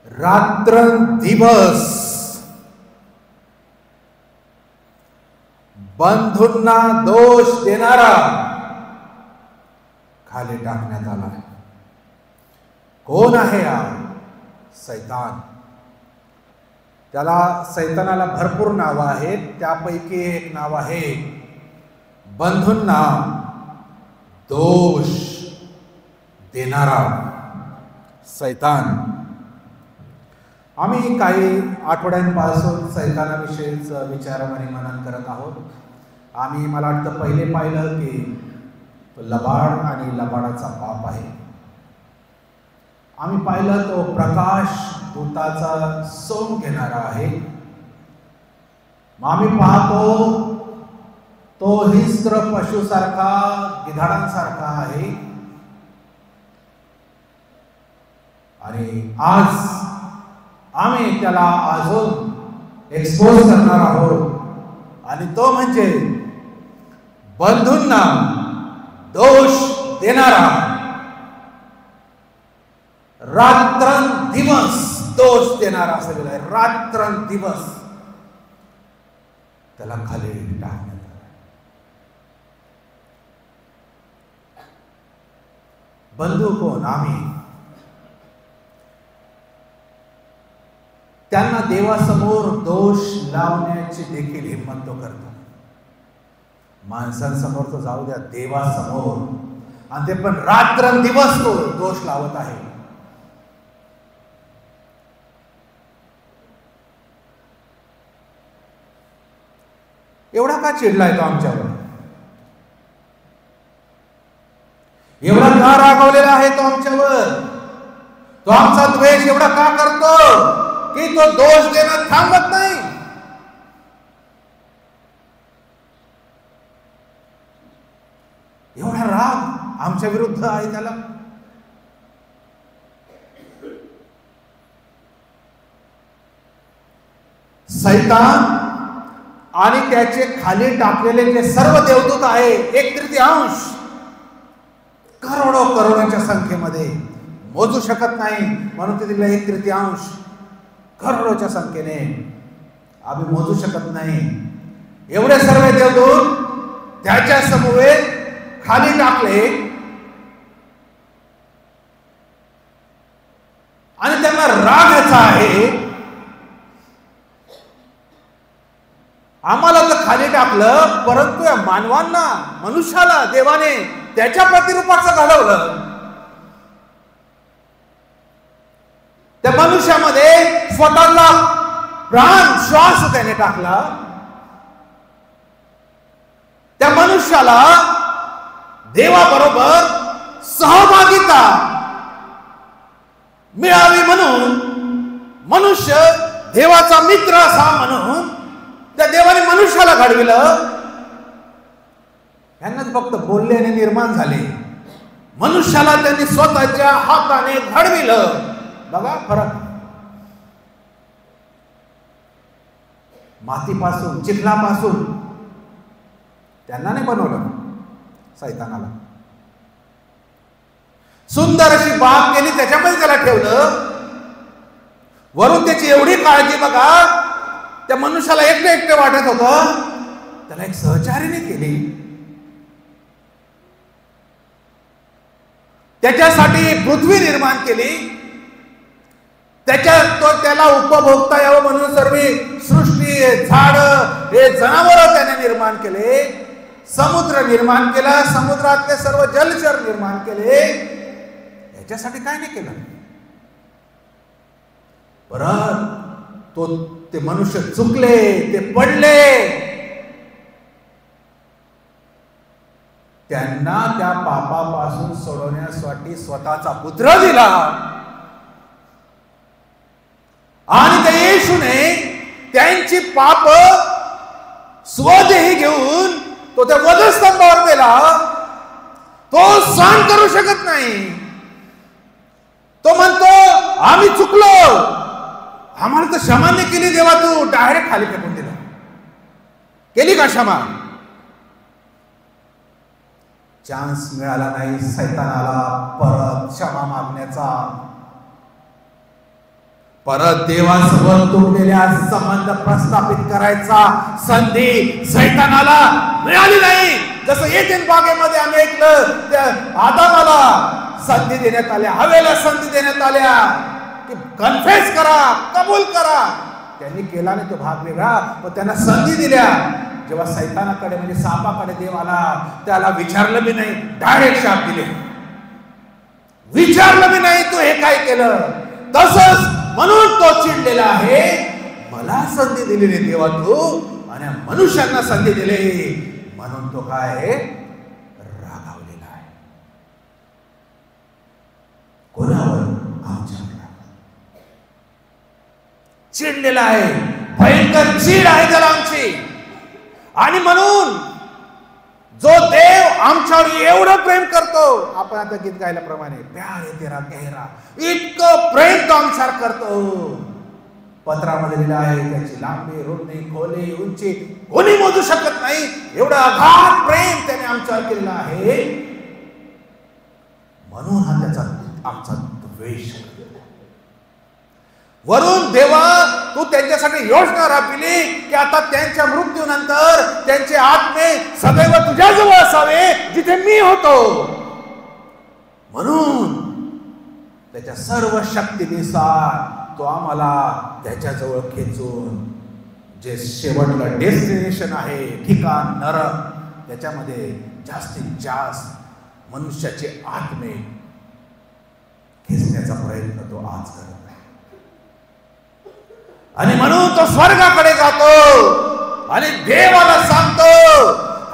रात्रंदिवस बंधूंना दोष देणारा खाली टाकण्यात आला आहे. कोण आहे हा? सैतान. त्याला सैतानाला भरपूर नावं आहेत. त्यापैकी एक नाव आहे बंधूंना दोष देणारा सैतान. आम्ही काही आठवड्यांपासून सैतानाविषयीच विचार आणि मनन करत आहोत. आम्ही मला वाटतं पहिले पाहिलं की लबाड आणि लबाडाचा पाप आहे. आम्ही पाहिलं तो प्रकाश दूताचा सोम घेणारा आहे. मग आम्ही पाहतो तो हिंस्त्र पशुसारखा, गिधाडांसारखा आहे. आणि आज आम्ही त्याला अजून एक्सपोज करणार आहोत आणि तो म्हणजे बंधूंना दोष देणारा, रात्रंदिवस दोष देणारा असं लिहिलं आहे. रात्रंदिवस त्याला खाली टाकण्यात आलं. बंधू कोण? आम्ही. त्यांना देवासमोर दोष लावण्याची देखील हिंमत तो करतो. माणसांसमोर तो जाऊ द्या, देवासमोर, आणि ते पण रात्रंदिवस तो दोष लावत आहे. एवढा का चिडलाय तो आमच्यावर? एवढा का रागवलेला आहे तो आमच्यावर? तो आमचा द्वेष एवढा का करतो की तो दोष देणं थांबत नाही? एवढा राग आमच्या विरुद्ध आहे त्याला. सैतान आणि त्याचे खाली टाकलेले जे सर्व देवदूत आहे, 1/3 करोडो करोडोच्या संख्येमध्ये, मोजू शकत नाही म्हणून ते दिले 1/3 करोडोच्या संख्येने, आम्ही मोजू शकत नाही. एवढे सर्व देवदूत त्याच्या समवेत खाली टाकले आणि त्यांना राग याचा आहे. आम्हाला तर खाली टाकलं, परंतु या मानवांना, मनुष्याला देवाने त्याच्या प्रतिरूपाचं घडवलं. त्या मनुष्यामध्ये स्वतःला प्राण श्वास त्याने टाकला. त्या मनुष्याला देवाबरोबर सहभागिता मिळावी म्हणून, मनुष्य देवाचा मित्र असा म्हणून त्या देवाने मनुष्याला घडविलं. यांनाच फक्त बोलल्याने निर्माण झाले, मनुष्याला त्यांनी स्वतःच्या हाताने घडविलं. बघा फरक. मातीपासून, चिखलापासून त्यांना नाही बनवलं, सैतानाला. सुंदर अशी बाग केली, त्याच्यामध्ये त्याला ठेवलं. वरून त्याची एवढी काळजी बघा, त्या मनुष्याला एकटे एकटे वाटत होतं, त्याला एक सहचारीने केली. त्याच्यासाठी पृथ्वी निर्माण केली. त्याला उपभोगता यावं म्हणून सर्व सृष्टी, झाड, हे जनावर त्याने निर्माण केले. समुद्र निर्माण केला, समुद्रातले सर्व जलचर निर्माण केले. याच्यासाठी काय नाही केलं. परत ते मनुष्य चुकले, ते पडले. त्यांना त्या पापापासून सोडवण्यासाठी स्वतःचा पुत्र दिला. आणि त्या येशूने त्यांची पाप स्वदेही घेऊन तो त्या वधस्तंभावर गेला. तो सहन करू शकत नाही. तो म्हणतो आम्ही चुकलो, आम्हाला तर क्षमा नाही केली देवा, तू डायरेक्ट खाली फेकून दिला. केली का क्षमा? चान्स मिळाला नाही सैतानाला परत क्षमा मागण्याचा. परत देवासोबत तुटलेल्या संबंध प्रस्थापित करायचा संधी सैतानाला मिळाली नाही. जसं येथील बागेमध्ये आम्ही ऐकलं, त्या आदामाला संधी देण्यात आल्या, हवेला संधी देण्यात आल्या की कन्फेस करा, कबूल करा. त्यांनी केला नाही, तो भाग वेगळा, पण त्यांना संधी दिल्या. जेव्हा सैतानाकडे म्हणजे सापाकडे देव आला, त्याला विचारलं बी नाही, डायरेक्ट शाप दिले. विचारलं बी नाही तू हे काय केलं. तसंच म्हणून तो चिडलेला आहे, मला संधी दिलेली देवा तू, आणि मनुष्यांना संधी दिली म्हणून तो काय आहे, रागावलेला आहे. कोणावर? आमच्यावर चिडलेला आहे, भयंकर चीड आहे त्याला आमची. आणि म्हणून जो देव आमच्यावर एवढं प्रेम करतो, आपण आता गीत गायल्याप्रमाणे प्यार है तेरा गहरा, इतकं प्रेम तो आमच्यावर करतो. पत्रामध्ये लिहिलं आहे, त्याची लांबी, रुंदी, खोली, उंची कोणी मोजू शकत नाही, एवढं अगाध प्रेम त्याने आमच्यावर केलेलं आहे. म्हणून हा त्याचा आमचा द्वेष. वरून देवा तू त्यांच्यासाठी योजना राबविली की आता त्यांच्या मृत्यूनंतर त्यांचे आत्मे सदैव तुझ्याजवळ असावे जिथे मी होतो. म्हणून त्याच्या सर्व शक्तीनुसार तो आम्हाला त्याच्याजवळ खेचून जे शेवटलं डेस्टिनेशन आहे, ठिकाण नरक, त्याच्यामध्ये जास्तीत जास्त मनुष्याचे आत्मे खेचण्याचा प्रयत्न तो आज करत. आणि म्हणून तो स्वर्गाकडे जातो आणि देवाला सांगतो,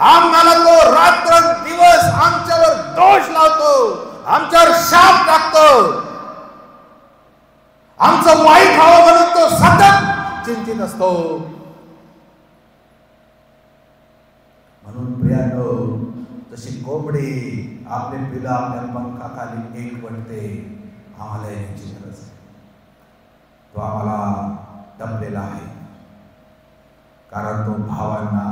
आम्हाला तो रात्र दिवस आमच्यावर दोष लावतो, आमच्यावर शाप टाकतो, आमचं वाईट व्हावं म्हणून तो सतत चिंतित असतो. म्हणून प्रियानो, जशी कोंबडी आपले पिलं आपल्या पंखाखाली एकवटते, आम्हाला याची गरज आहे. तो आम्हाला दबलेला आहे, कारण तो भावांना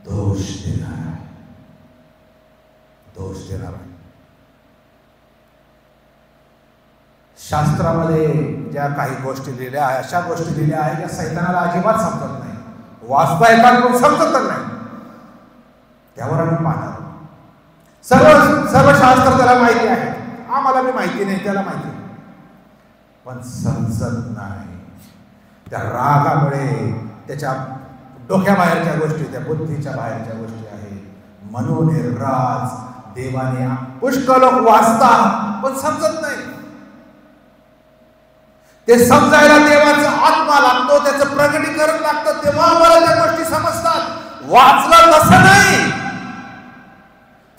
दोष देणार आहे, दोष देणार आहे. शास्त्रामध्ये ज्या काही गोष्टी लिहिल्या आहे, अशा गोष्टी लिहिल्या आहे ज्या सैतानाला अजिबात समजत नाही, वाचता येतात पण समजत नाही. त्यावर आम्ही पाहणार. सर्व शास्त्र त्याला माहिती आहे, आम्हाला बी माहिती नाही, त्याला माहिती नाही, पण समजत नाही. त्या रागामुळे त्याच्या डोक्याबाहेरच्या गोष्टी, त्या बुद्धीच्या बाहेरच्या गोष्टी आहेत. म्हणून हे राज देवाने पुष्कळ लोक वाचतात पण समजत नाही. ते समजायला देवाचा आत्मा लागतो, त्याचं प्रगटीकरण लागतं, तेव्हा आम्हाला त्या गोष्टी समजतात. वाचलं तसं नाही,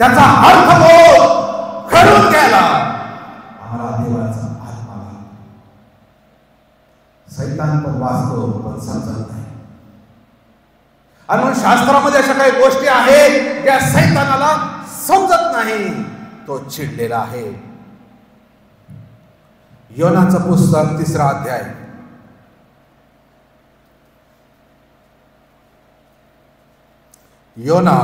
त्याचा अर्थबोध करून घ्यायला आम्हाला देवाचा आत्मा लागतो. सैतान पण वाचतो पण समजत नाही. आणि म्हणून शास्त्रामध्ये अशा काही गोष्टी आहेत ज्या सैतानाला समजत नाही. तो चिडलेला आहे. योनाचं पुस्तक 3रा अध्याय. योना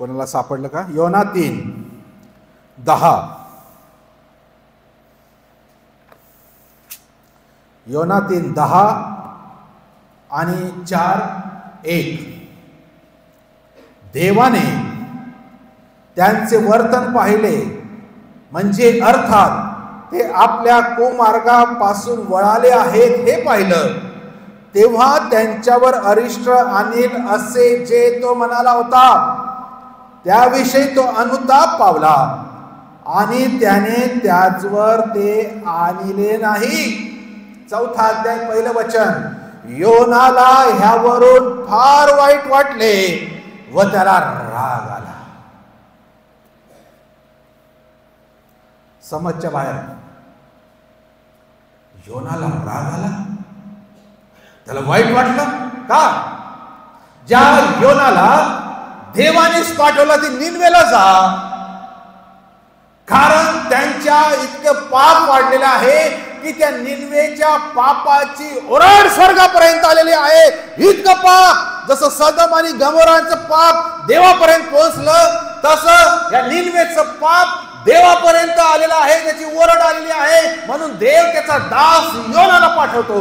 कोणाला सापडलं का? योना 3:10. योना 3:10 आणि 4:1. देवाने त्यांचे वर्तन पाहिले, म्हणजे अर्थात ते आपल्या कुमार्गापासून वळाले आहेत हे पाहिलं, तेव्हा त्यांच्यावर अरिष्ट आणील असे जे तो म्हणाला होता त्याविषयी तो अनुताप पावला आणि त्याने त्याचवर ते आणले नाही. 4था अध्याय 1 वचन. योनाला ह्यावरून फार वाईट वाटले व त्याला राग आला. समजच्या बाहेर. योनाला राग आला, त्याला वाईट वाटलं का? ज्या योनाला देवानेच पाठवला ती निनवेला जा, कारण त्यांच्या इतकं पाप वाढलेलं आहे की त्या निनवेच्या पापाची ओरड स्वर्गापर्यंत आलेली आहे. इतकं पाप, जसं सदम आणि गमोराचं पाप देवापर्यंत पोहोचलं, तसं या निनवेचं पाप देवापर्यंत आलेलं आहे, त्याची ओरड आलेली आहे. म्हणून देव त्याचा दास योनाला पाठवतो.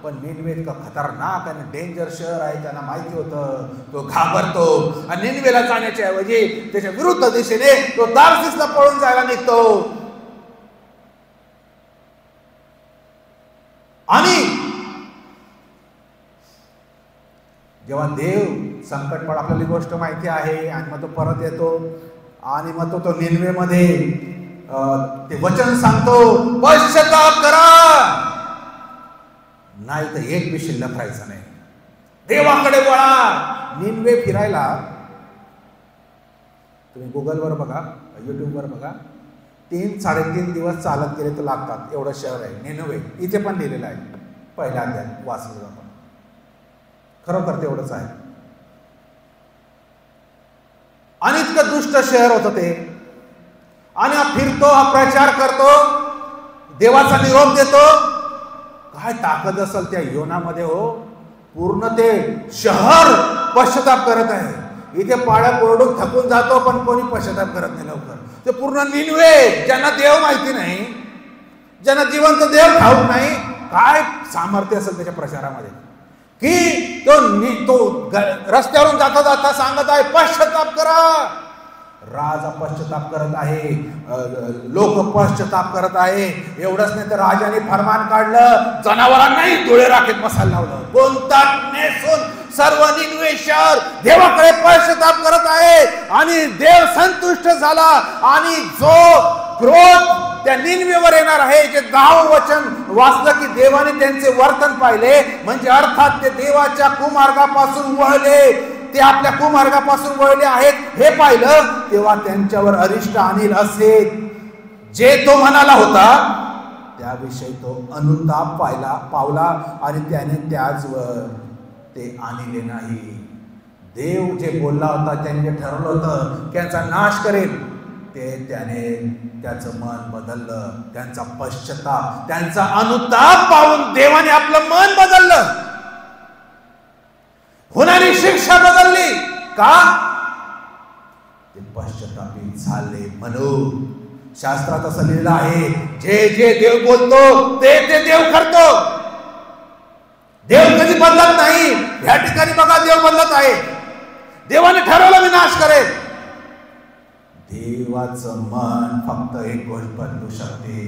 पण निनवे इतका खतरनाक आणि डेंजर शहर आहे, त्यांना माहिती होतं. तो घाबरतो आणि निनवेला जाण्याच्या ऐवजी त्याच्या विरुद्ध दिशेने तो तार्सिसला पळून जायला निघतो. आणि जेव्हा देव संकट पड, आपल्याला गोष्ट माहिती आहे, आणि मग तो परत येतो आणि मग तो निनवेमध्ये ते वचन सांगतो, पश्चाताप करा, नाही तर एक बी शिल्लक राहायचं नाही, देवाकडे वळा. निनवे फिरायला तुम्ही गुगलवर बघा, युट्यूबवर बघा, 3-3.5 दिवस चालत गेले तर लागतात, एवढं शहर आहे निनवे. इथे पण लिहिलेलं आहे, पहिल्या अध्यायात वाचलं आपण. खरोखर तेवढंच आहे. आणि इतकं दुष्ट शहर होतं ते. आणि हा फिरतो, हा प्रचार करतो, देवाचा निरोप देतो. काय ताकद असेल त्या योनामध्ये हो. पूर्ण ते शहर पश्चाताप करत आहे. इथे पाड्या कोरडून थकून जातो, पण कोणी पश्चाताप करत नाही लवकर. ते पूर्ण निनवे, ज्यांना देव माहिती नाही, ज्यांना जिवंत देव ठाऊक नाही, काय सामर्थ्य असेल त्याच्या प्रचारामध्ये, की तो रस्त्यावरून जाता जाता सांगत आहे, पश्चाताप करा. राजा पश्चाताप करत आहे, लोक पश्चाताप करत आहे. एवढंच नाही तर राजाने फरमान काढलं, जनावरांनाही डोळे राखेत मसाला लावलं. कोणता नेसून सर्व निनवे शहर देवाकडे पश्चाताप करत आहे. आणि देव संतुष्ट झाला. आणि जो क्रोध त्या निनवेवर येणार आहे, जे 10 वचन वाचलं की देवाने त्यांचे वर्तन पाहिले, म्हणजे अर्थात ते देवाच्या कुमार्गापासून वळले, ते आपल्या कुमार्गापासून वळले आहेत हे पाहिलं, तेव्हा त्यांच्यावर अरिष्ट आणील असे जे तो म्हणाला होता, त्याविषयी तो अनुताप पावला आणि त्याने त्याचवर ते आणले नाही. देव जे बोलला होता, त्यांनी जे ठरवलं होतं त्यांचा नाश करेल, ते त्याने त्याचं मन बदललं. त्यांचा पश्चाताप, त्यांचा अनुताप पाहून देवाने आपलं मन बदललं. होणारी शिक्षा बदलली. का? ते पश्चातापी झाले म्हणून. शास्त्रात असं लिहिलं आहे, जे जे देव बोलतो ते ते देव करतो. देव कधी बदलत नाही. या ठिकाणी बघा, देव बदलत आहे. देवाने ठरवलं मी नाश करेल. देवाचं मन फक्त एक गोष्ट बदलू शकते,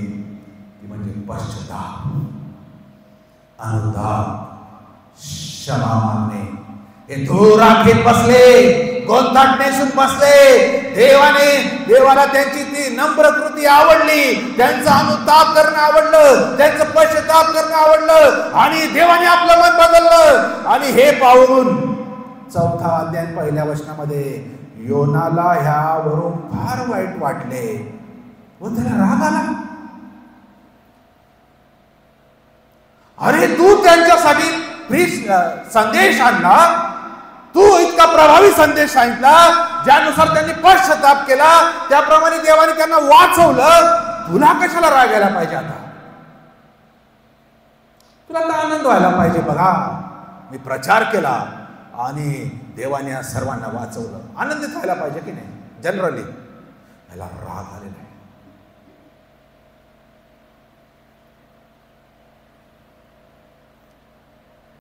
ती म्हणजे पश्चाताप, अनुताप, क्षमा मागणे. हे धूळ राखेत बसले, गोंधळ नेसून बसले. देवाला त्यांची ती नम्र कृती आवडली, त्यांचं अनुताप करणं आवडलं, त्यांचं पश्चाताप करणं आवडलं, आणि देवाने आपलं मन बदललं. आणि हे पाहून 4था अध्याय 1ल्या वचनामध्ये योनाला ह्यावरून फार वाईट वाटले व त्याला राग आला. अरे, तू त्यांच्यासाठी संदेश आणला, तू इतका प्रभावी संदेश सांगितला, ज्यानुसार त्यांनी पश्चाताप केला, त्याप्रमाणे देवाने त्यांना वाचवलं. तुला कशाला राग यायला पाहिजे? आता तुला तर आनंद व्हायला पाहिजे. बघा, मी प्रचार केला आणि देवाने सर्वांना वाचवलं, आनंदित व्हायला पाहिजे की नाही? जनरली याला राग आलेला.